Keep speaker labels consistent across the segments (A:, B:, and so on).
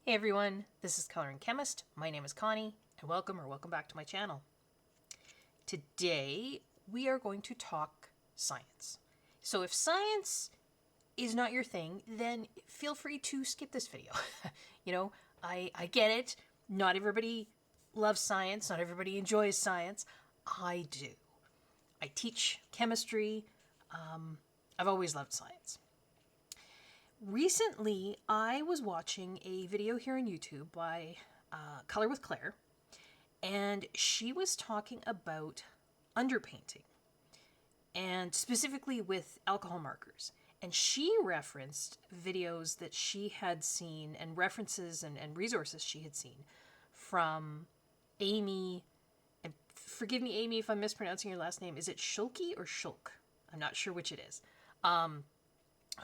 A: Hey everyone, this is Coloring Chemist. My name is Connie, and welcome back to my channel. Today, we are going to talk science. So if science is not your thing, then feel free to skip this video. I get it. Not everybody loves science. Not everybody enjoys science. I do. I teach chemistry. I've always loved science. Recently, I was watching a video here on YouTube by Color with Claire, and she was talking about underpainting, and specifically with alcohol markers. And she referenced videos that she had seen and references and resources she had seen from Amy, and forgive me, Amy, if I'm mispronouncing your last name. Is it Shulky or Shulk? I'm not sure which it is.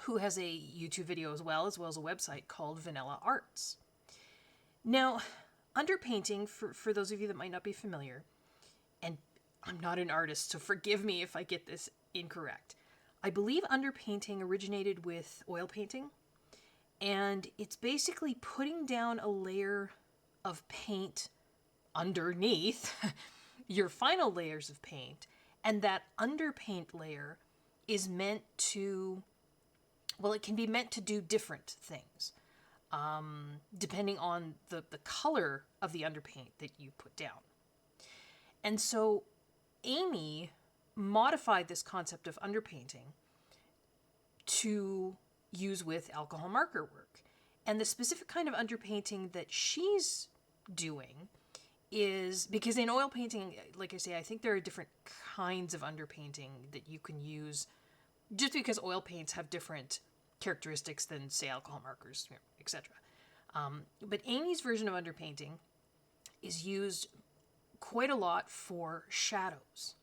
A: Who has a YouTube video as well as a website called Vanilla Arts. Now, underpainting, for those of you that might not be familiar, and I'm not an artist, so forgive me if I get this incorrect. I believe underpainting originated with oil painting, and it's basically putting down a layer of paint underneath your final layers of paint, and that underpaint layer is meant to, well, it can be meant to do different things, depending on the color of the underpaint that you put down. And so Amy modified this concept of underpainting to use with alcohol marker work. And the specific kind of underpainting that she's doing is, because in oil painting, like I say, I think there are different kinds of underpainting that you can use, just because oil paints have different characteristics than, say, alcohol markers, etc. But Amy's version of underpainting is used quite a lot for shadows.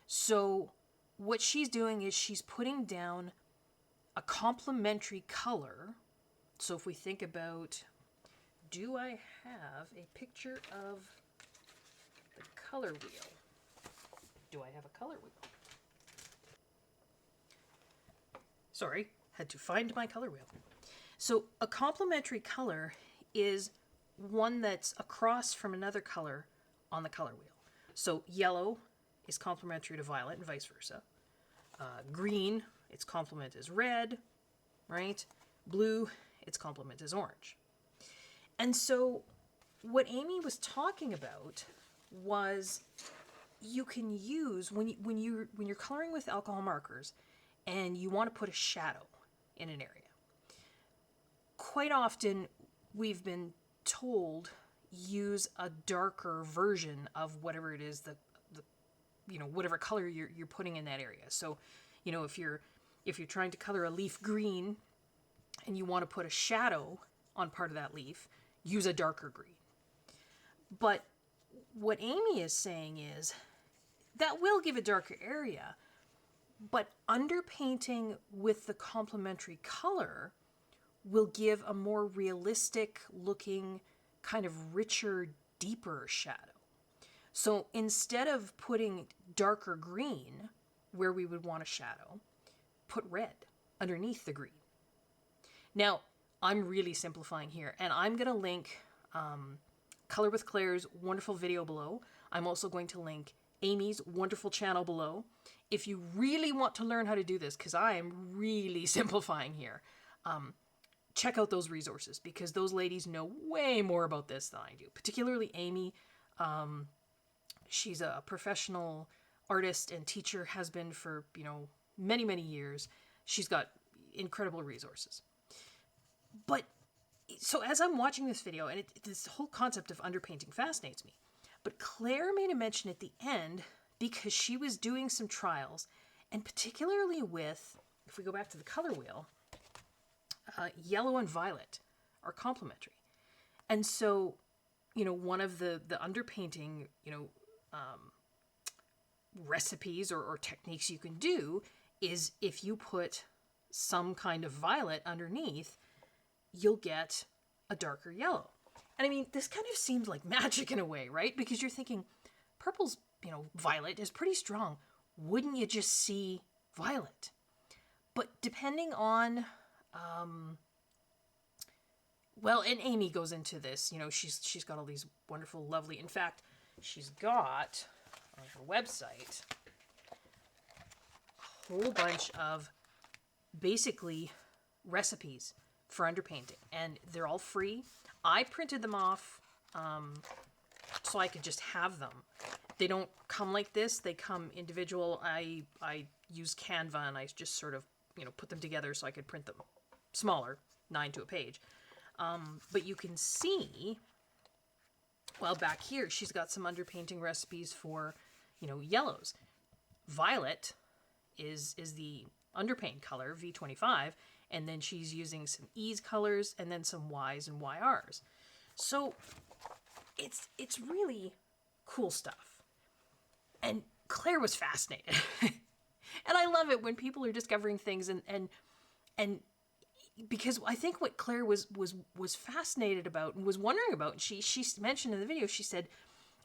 A: So what she's doing is she's putting down a complementary color. So if we think about, do I have a picture of the color wheel? Do I have a color wheel? Sorry, had to find my color wheel. So a complementary color is one that's across from another color on the color wheel. So yellow is complementary to violet and vice versa. Green, its complement is red, right? Blue, its complement is orange. And so what Amy was talking about was you can use, when you're coloring with alcohol markers and you want to put a shadow in an area, quite often we've been told use a darker version of whatever it is that whatever color you're putting in that area. So, if you're trying to color a leaf green and you want to put a shadow on part of that leaf, use a darker green. But what Amy is saying is that will give a darker area, but underpainting with the complementary color will give a more realistic looking, kind of richer, deeper shadow. So instead of putting darker green where we would want a shadow, put red underneath the green. Now, I'm really simplifying here, and I'm going to link Color with Claire's wonderful video below. I'm also going to link Amy's wonderful channel below. If you really want to learn how to do this, because I am really simplifying here, check out those resources, because those ladies know way more about this than I do. Particularly Amy. She's a professional artist and teacher, has been for, many, many years. She's got incredible resources. But, so as I'm watching this video, and this whole concept of underpainting fascinates me, but Claire made a mention at the end because she was doing some trials, and particularly with, if we go back to the color wheel, yellow and violet are complementary. And so, one of the underpainting, recipes or techniques you can do is if you put some kind of violet underneath, you'll get a darker yellow. And I mean, this kind of seems like magic in a way, right? Because you're thinking, purple's, violet is pretty strong. Wouldn't you just see violet? But depending on Well, and Amy goes into this, she's got all these wonderful, lovely, in fact, she's got on her website a whole bunch of basically recipes for underpainting, and they're all free. I printed them off so I could just have them. They don't come like this, they come individual. I use Canva and I just sort of, put them together so I could print them smaller, 9 to a page. But you can see, well, back here, she's got some underpainting recipes for, yellows. Violet is the underpaint color, V25, and then she's using some E's colors and then some Y's and YRs. So it's really cool stuff. And Claire was fascinated. And I love it when people are discovering things and because I think what Claire was fascinated about and was wondering about, she mentioned in the video, she said,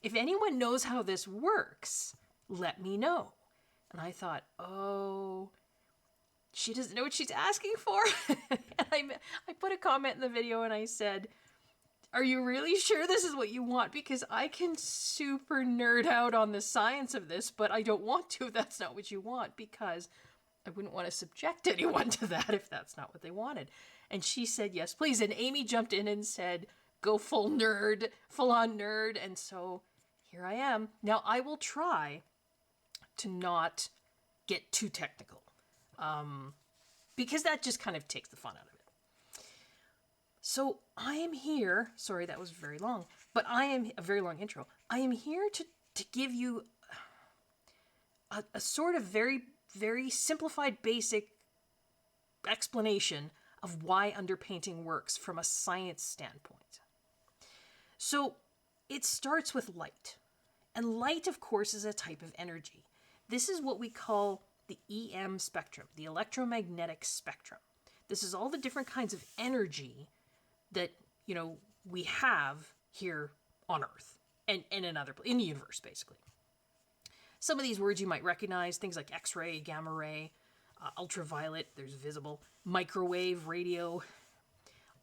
A: if anyone knows how this works, let me know. And I thought, oh, she doesn't know what she's asking for. And I put a comment in the video and I said, are you really sure this is what you want? Because I can super nerd out on the science of this, but I don't want to if that's not what you want, because I wouldn't want to subject anyone to that if that's not what they wanted. And she said, yes, please. And Amy jumped in and said, go full on nerd. And so here I am. Now I will try to not get too technical, because that just kind of takes the fun out of it. So I am here, sorry, that was very long, but I am a very long intro. I am here to give you a sort of very, very simplified, basic explanation of why underpainting works from a science standpoint. So it starts with light. And light, of course, is a type of energy. This is what we call the EM spectrum, the electromagnetic spectrum. This is all the different kinds of energy that, we have here on Earth and in the universe, basically. Some of these words you might recognize, things like X-ray, gamma ray, ultraviolet, there's visible, microwave, radio.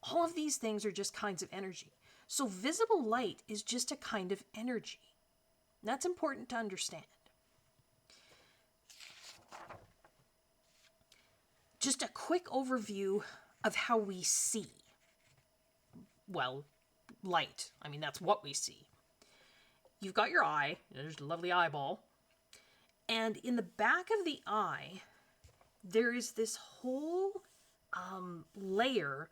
A: All of these things are just kinds of energy. So visible light is just a kind of energy. That's important to understand. Just a quick overview of how we see. Well, light. I mean, that's what we see. You've got your eye. There's a lovely eyeball. And in the back of the eye, there is this whole layer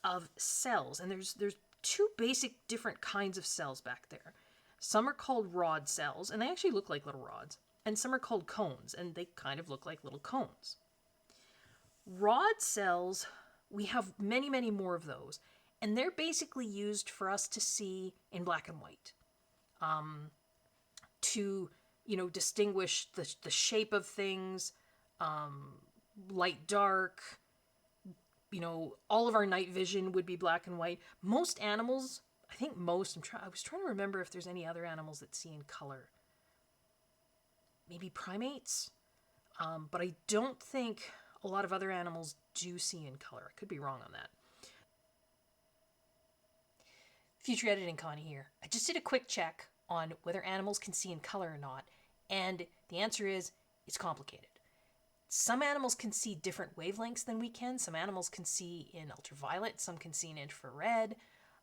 A: of cells. And there's two basic different kinds of cells back there. Some are called rod cells, and they actually look like little rods. And some are called cones, and they kind of look like little cones. Rod cells, we have many, many more of those. And they're basically used for us to see in black and white. To, distinguish the shape of things, light, dark, all of our night vision would be black and white. Most animals, I was trying to remember if there's any other animals that see in color. Maybe primates? But I don't think a lot of other animals do see in color. I could be wrong on that. Future Editing Connie here. I just did a quick check on whether animals can see in color or not, and the answer is it's complicated. Some animals can see different wavelengths than we can. Some animals can see in ultraviolet, some can see in infrared.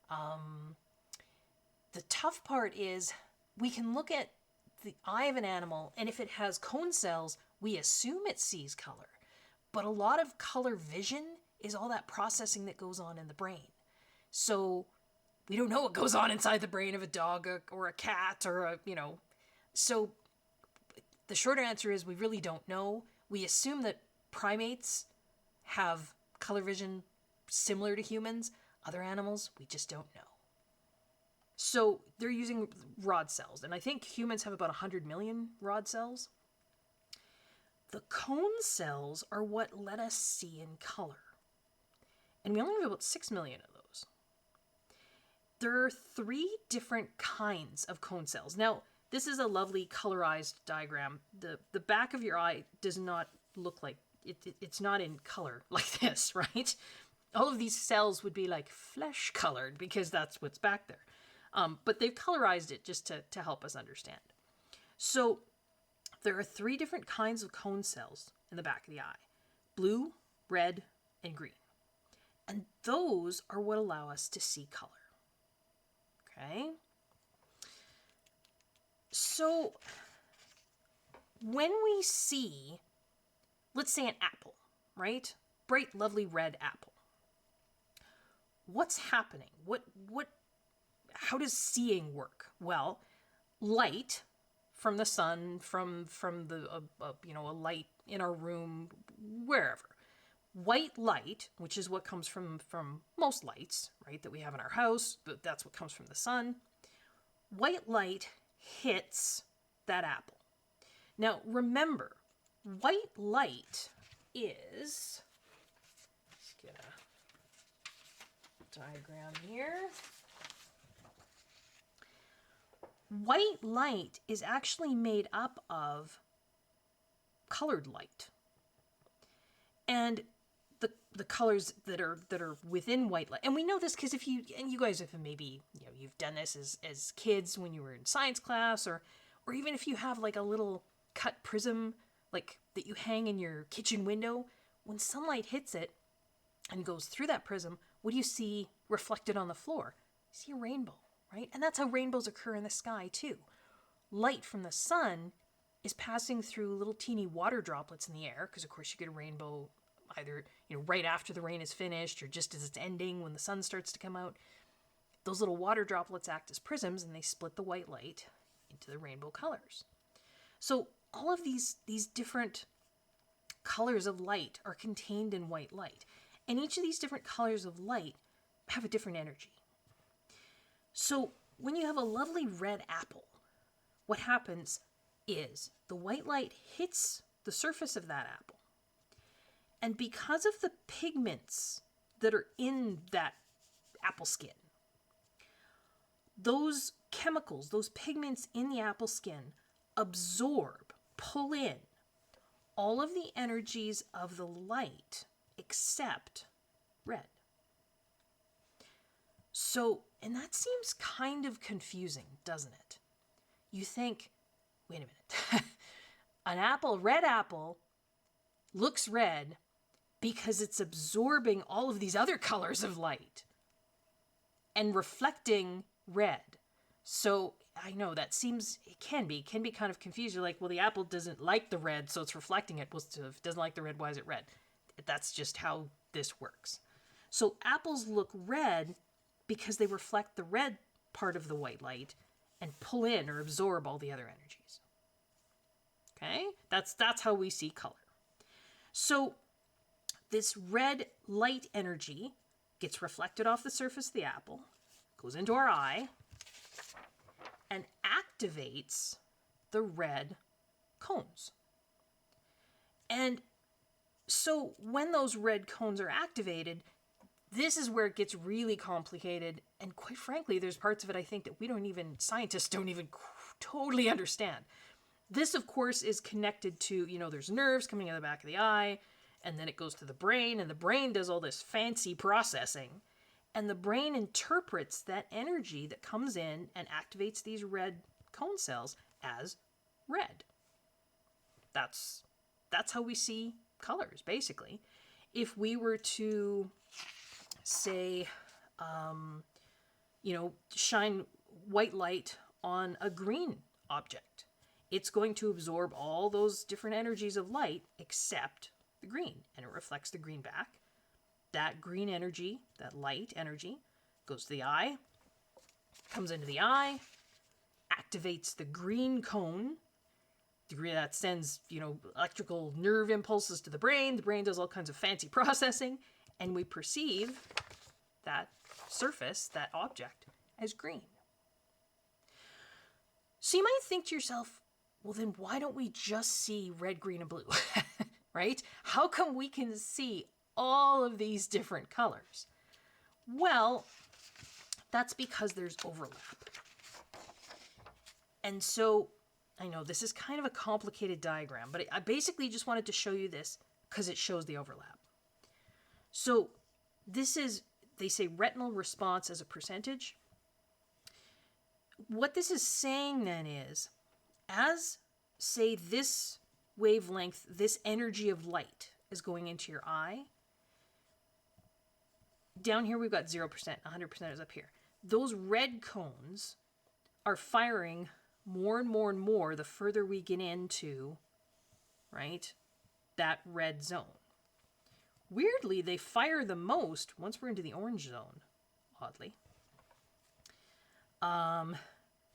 A: The tough part is we can look at the eye of an animal, and if it has cone cells, we assume it sees color. But a lot of color vision is all that processing that goes on in the brain. So we don't know what goes on inside the brain of a dog or a cat or So the shorter answer is we really don't know. We assume that primates have color vision similar to humans. Other animals, we just don't know. So they're using rod cells, and I think humans have about 100 million rod cells. The cone cells are what let us see in color. And we only have about 6 million of those. There are 3 different kinds of cone cells. Now, this is a lovely colorized diagram. The back of your eye does not look like, it's not in color like this, right? all of these cells would be like flesh colored because that's what's back there. But they've colorized it just to help us understand. So there are 3 different kinds of cone cells in the back of the eye: blue, red, and green. And those are what allow us to see color. Okay? So when we see, let's say, an apple, right? Bright, lovely red apple. What's happening? How does seeing work? Well, light from the sun, from the a light in our room, wherever. White light, which is what comes from most lights, right, that we have in our house, but that's what comes from the sun. White light hits that apple. Now, remember, white light is, let's get a diagram here. White light is actually made up of colored light. And the colors that are within white light, and we know this because you guys have maybe you've done this as kids when you were in science class, or even if you have like a little cut prism like that you hang in your kitchen window. When sunlight hits it and goes through that prism, what do you see reflected on the floor? You see a rainbow, right? And that's how rainbows occur in the sky too. Light from the sun is passing through little teeny water droplets in the air, because of course you get a rainbow either right after the rain is finished or just as it's ending when the sun starts to come out. Those little water droplets act as prisms and they split the white light into the rainbow colors. So all of these different colors of light are contained in white light, and each of these different colors of light have a different energy. So when you have a lovely red apple, what happens is the white light hits the surface of that apple. And because of the pigments that are in that apple skin, those chemicals, those pigments in the apple skin absorb, pull in all of the energies of the light except red. So, and that seems kind of confusing, doesn't it? You think, wait a minute, an apple, red apple, looks red because it's absorbing all of these other colors of light and reflecting red. So I know that seems, it can be kind of confusing. You're like, well, the apple doesn't like the red, so it's reflecting it. Well, if it doesn't like the red, why is it red? That's just how this works. So apples look red because they reflect the red part of the white light and pull in or absorb all the other energies. Okay? That's how we see color. So this red light energy gets reflected off the surface of the apple, goes into our eye, and activates the red cones. And so when those red cones are activated, this is where it gets really complicated. And quite frankly, there's parts of it I think that scientists don't even totally understand. This, of course, is connected to, there's nerves coming out of the back of the eye, and then it goes to the brain, and the brain does all this fancy processing. And the brain interprets that energy that comes in and activates these red cone cells as red. That's how we see colors, basically. If we were to say, shine white light on a green object, it's going to absorb all those different energies of light except the green, and it reflects the green back. That green energy, that light energy, goes to the eye, comes into the eye, activates the green cone. That sends, electrical nerve impulses to the brain. The brain does all kinds of fancy processing, and we perceive that surface, that object, as green. So you might think to yourself, well, then why don't we just see red, green, and blue, right? How come we can see all of these different colors? Well, that's because there's overlap. And so, I know this is kind of a complicated diagram, but I basically just wanted to show you this because it shows the overlap. So, this is, they say retinal response as a percentage. What this is saying then is, as, say, this wavelength, this energy of light is going into your eye, down here we've got 0%, 100% is up here. Those red cones are firing more and more and more the further we get into, right, that red zone. Weirdly, they fire the most once we're into the orange zone, oddly.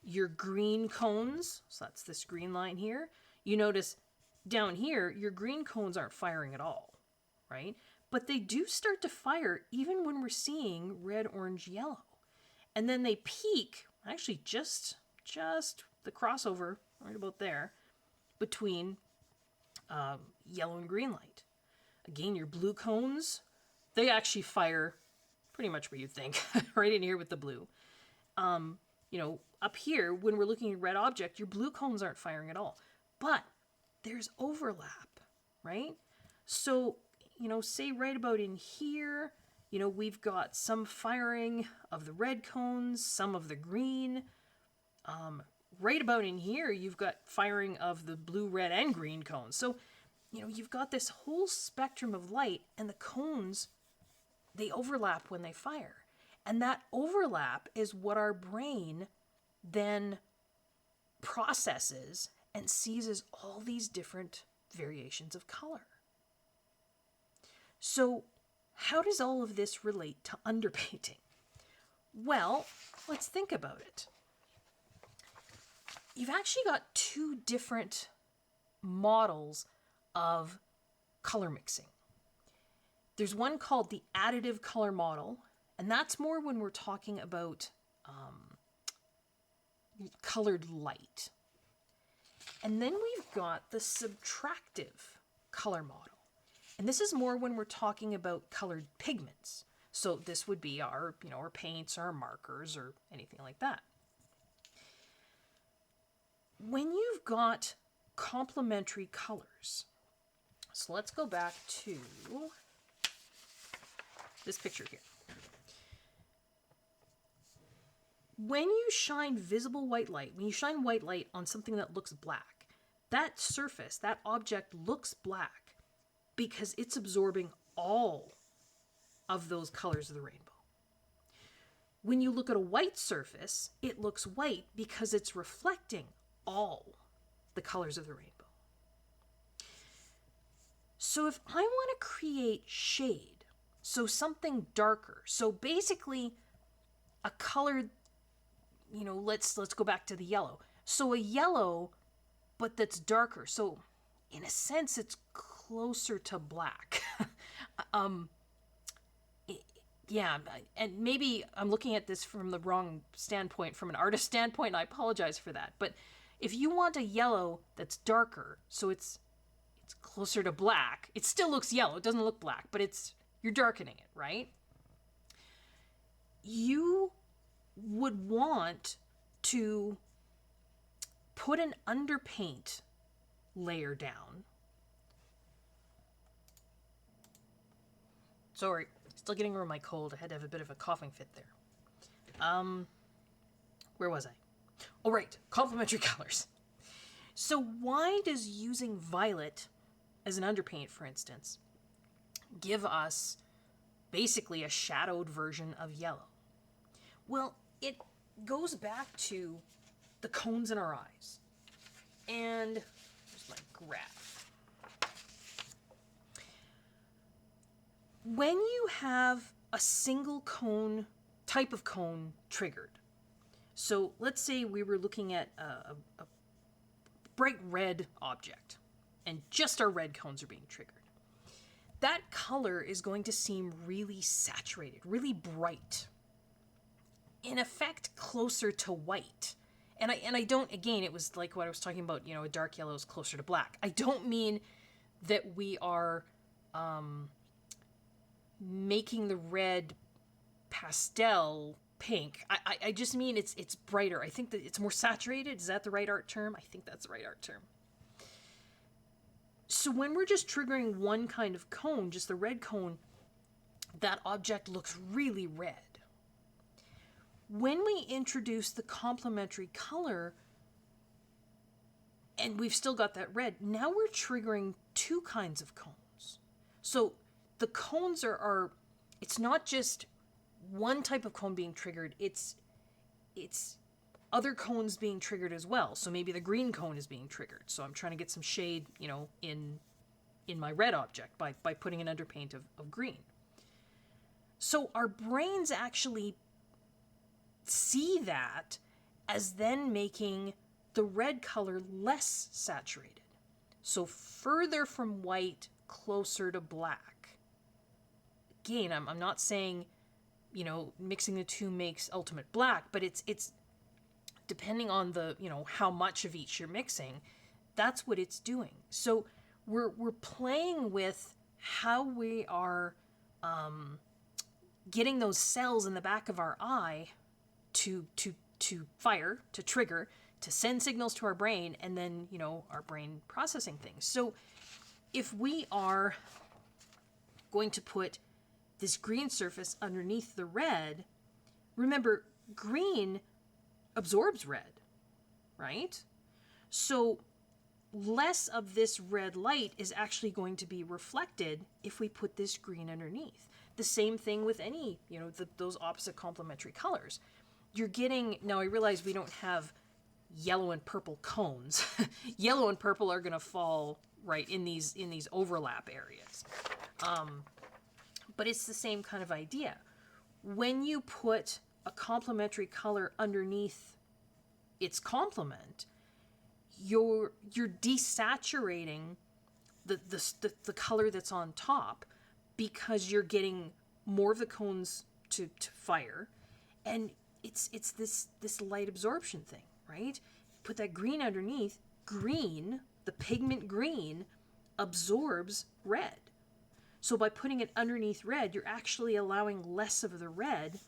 A: Your green cones, so that's this green line here, you notice down here, your green cones aren't firing at all, right? But they do start to fire even when we're seeing red, orange, yellow. And then they peak, actually just the crossover, right about there, between yellow and green light. Again, your blue cones, they actually fire pretty much where you think, right in here with the blue. Up here, when we're looking at red object, your blue cones aren't firing at all. But there's overlap, right? So, say right about in here, we've got some firing of the red cones, some of the green. Right about in here, you've got firing of the blue, red, and green cones. So, you've got this whole spectrum of light, and the cones, they overlap when they fire. And that overlap is what our brain then processes and sees as all these different variations of color. So, how does all of this relate to underpainting? Well, let's think about it. You've actually got two different models of color mixing. There's one called the additive color model, and that's more when we're talking about colored light. And then we've got the subtractive color model. And this is more when we're talking about colored pigments. So this would be our paints, our markers, or anything like that. When you've got complementary colors, so let's go back to this picture here. When you shine visible white light, when you shine white light on something that looks black, that surface, that object looks black because it's absorbing all of those colors of the rainbow. When you look at a white surface, it looks white because it's reflecting all the colors of the rainbow. So if I want to create shade, so something darker, so basically a color, let's go back to the yellow. So a yellow, but that's darker. So in a sense, it's closer to black. Yeah, and maybe I'm looking at this from the wrong standpoint, from an artist standpoint, and I apologize for that. But if you want a yellow that's darker, so it's closer to black, it still looks yellow, it doesn't look black, but you're darkening it, right? You would want to put an underpaint layer down. Sorry, still getting over my cold. I had to have a bit of a coughing fit there. Where was I? Oh, right, complementary colors. So why does using violet as an underpaint, for instance, give us basically a shadowed version of yellow? Well, it goes back to the cones in our eyes. And here's my graph. When you have a single cone, type of cone triggered, so let's say we were looking at a bright red object, and just our red cones are being triggered. That color is going to seem really saturated, really bright. In effect, closer to white. And I don't, again, it was like what I was talking about, a dark yellow is closer to black. I don't mean that we are making the red pastel pink. I just mean it's brighter. I think that it's more saturated. Is that the right art term? I think that's the right art term. So when we're just triggering one kind of cone, just the red cone, that object looks really red. When we introduce the complementary color, and we've still got that red, now we're triggering two kinds of cones. So the cones are it's not just one type of cone being triggered, it's other cones being triggered as well. So maybe the green cone is being triggered. So I'm trying to get some shade, in my red object by putting an underpaint of green. So our brains actually see that as then making the red color less saturated. So further from white, closer to black. Again, I'm not saying, mixing the two makes ultimate black, but it's depending on the, how much of each you're mixing, that's what it's doing. So we're playing with how we are getting those cells in the back of our eye to fire, to trigger, to send signals to our brain, and then, our brain processing things. So if we are going to put this green surface underneath the red, remember, green absorbs red, right? So less of this red light is actually going to be reflected if we put this green underneath. The same thing with any, those opposite complementary colors. You're getting, now I realize we don't have yellow and purple cones. Yellow and purple are going to fall right in these overlap areas. But it's the same kind of idea. When you put a complementary color underneath its complement, you're desaturating the color that's on top, because you're getting more of the cones to fire, and it's this light absorption thing, right? Put that green underneath, green, the pigment green, absorbs red. So by putting it underneath red, you're actually allowing less of the red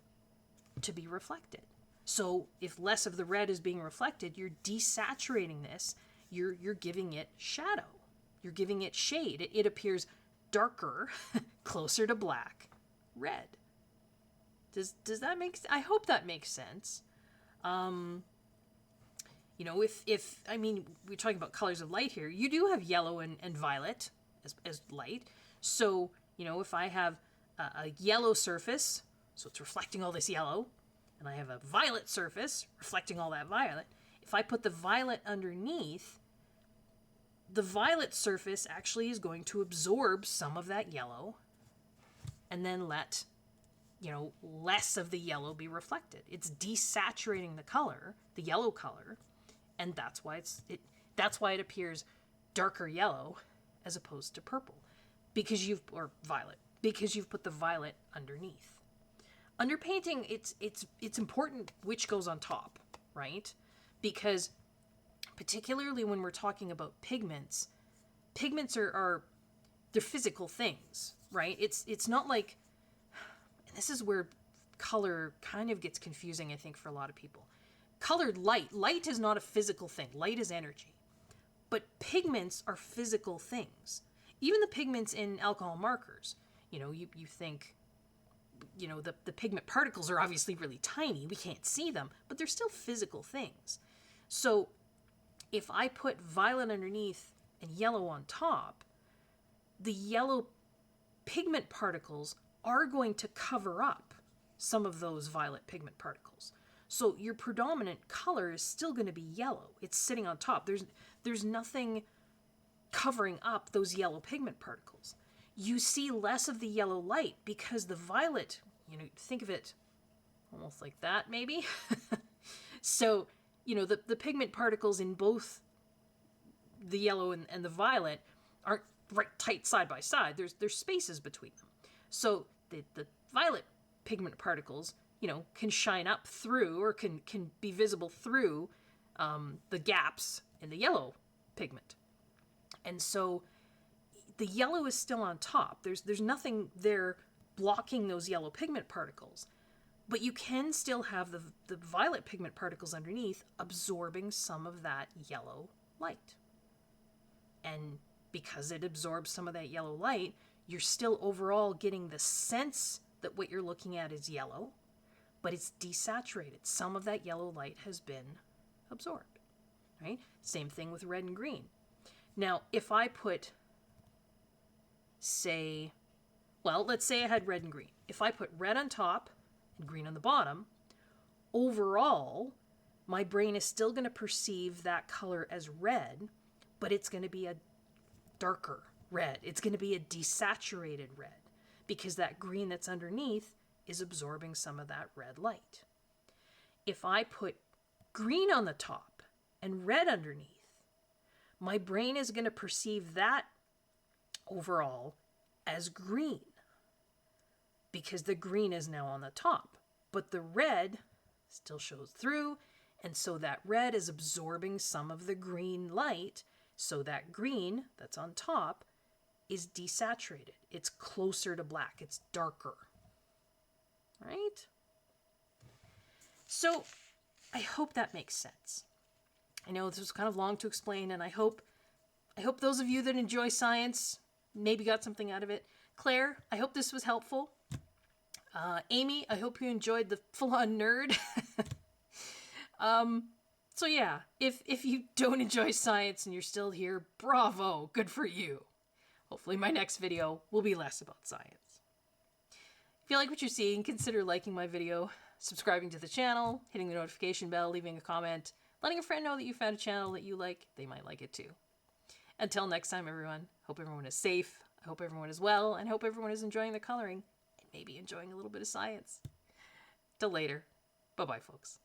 A: to be reflected. So if less of the red is being reflected, you're desaturating this, you're giving it shadow, you're giving it shade. It appears darker, closer to black, red. Does that make sense? I hope that makes sense. If I mean, we're talking about colors of light here, you do have yellow and violet as light. So, if I have a yellow surface, so it's reflecting all this yellow, and I have a violet surface reflecting all that violet, if I put the violet underneath, the violet surface actually is going to absorb some of that yellow and then let, less of the yellow be reflected. It's desaturating the color, the yellow color, and that's why it appears darker yellow as opposed to purple. Or violet, because you've put the violet underneath. Underpainting, it's important which goes on top, right? Because particularly when we're talking about pigments are they're physical things, right? It's not like, and this is where color kind of gets confusing, I think, for a lot of people. Colored light is not a physical thing. Light is energy. But pigments are physical things. Even the pigments in alcohol markers, you think, the pigment particles are obviously really tiny. We can't see them, but they're still physical things. So if I put violet underneath and yellow on top, the yellow pigment particles are going to cover up some of those violet pigment particles. So your predominant color is still going to be yellow. It's sitting on top. There's nothing covering up those yellow pigment particles. You see less of the yellow light because the violet, think of it almost like that, maybe. So, the pigment particles in both the yellow and the violet aren't right tight side by side. There's spaces between them. So the violet pigment particles, can shine up through, or can be visible through the gaps in the yellow pigment. And so the yellow is still on top. There's nothing there blocking those yellow pigment particles. But you can still have the violet pigment particles underneath absorbing some of that yellow light. And because it absorbs some of that yellow light, you're still overall getting the sense that what you're looking at is yellow, but it's desaturated. Some of that yellow light has been absorbed, right? Same thing with red and green. Now, if I put, say, well, let's say I had red and green. If I put red on top and green on the bottom, overall, my brain is still going to perceive that color as red, but it's going to be a darker red. It's going to be a desaturated red because that green that's underneath is absorbing some of that red light. If I put green on the top and red underneath, my brain is going to perceive that overall as green because the green is now on the top, but the red still shows through, and so that red is absorbing some of the green light, so that green that's on top is desaturated. It's closer to black. It's darker. Right? So I hope that makes sense. I know this was kind of long to explain, and I hope those of you that enjoy science maybe got something out of it. Claire, I hope this was helpful. Amy, I hope you enjoyed the full-on nerd. So yeah, if you don't enjoy science and you're still here, bravo, good for you. Hopefully my next video will be less about science. If you like what you're seeing, consider liking my video, subscribing to the channel, hitting the notification bell, leaving a comment, letting a friend know that you found a channel that you like. They might like it too. Until next time, everyone, hope everyone is safe, I hope everyone is well, and hope everyone is enjoying the coloring and maybe enjoying a little bit of science. Till later. Bye-bye, folks.